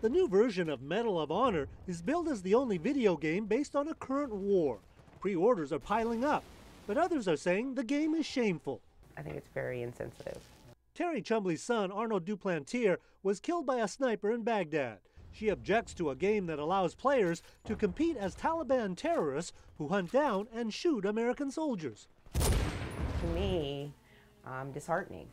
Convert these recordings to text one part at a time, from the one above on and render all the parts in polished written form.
The new version of Medal of Honor is billed as the only video game based on a current war. Pre-orders are piling up, but others are saying the game is shameful. I think it's very insensitive. Terry Chumbley's son, Arnold Duplantier, was killed by a sniper in Baghdad. She objects to a game that allows players to compete as Taliban terrorists who hunt down and shoot American soldiers. To me, disheartening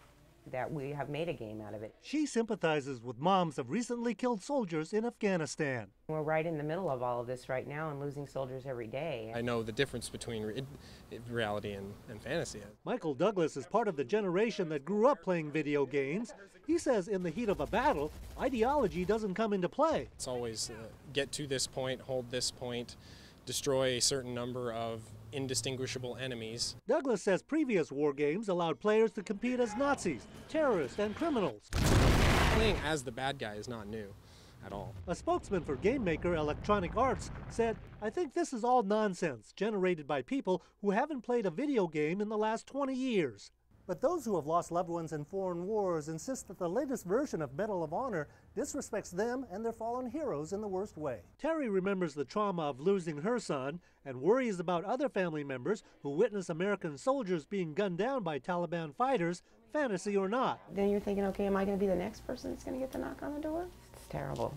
that we have made a game out of it. She sympathizes with moms of recently killed soldiers in Afghanistan. We're right in the middle of all of this right now and losing soldiers every day. I know the difference between reality and fantasy. Michael Douglas is part of the generation that grew up playing video games. He says in the heat of a battle, ideology doesn't come into play. It's always get to this point, hold this point, destroy a certain number of indistinguishable enemies. Douglas says previous war games allowed players to compete as Nazis, terrorists, and criminals. Playing as the bad guy is not new at all. A spokesman for game maker Electronic Arts said, "I think this is all nonsense generated by people who haven't played a video game in the last 20 years. But those who have lost loved ones in foreign wars insist that the latest version of Medal of Honor disrespects them and their fallen heroes in the worst way. Terry remembers the trauma of losing her son and worries about other family members who witness American soldiers being gunned down by Taliban fighters, fantasy or not. Then you're thinking, okay, am I going to be the next person that's going to get the knock on the door? It's terrible.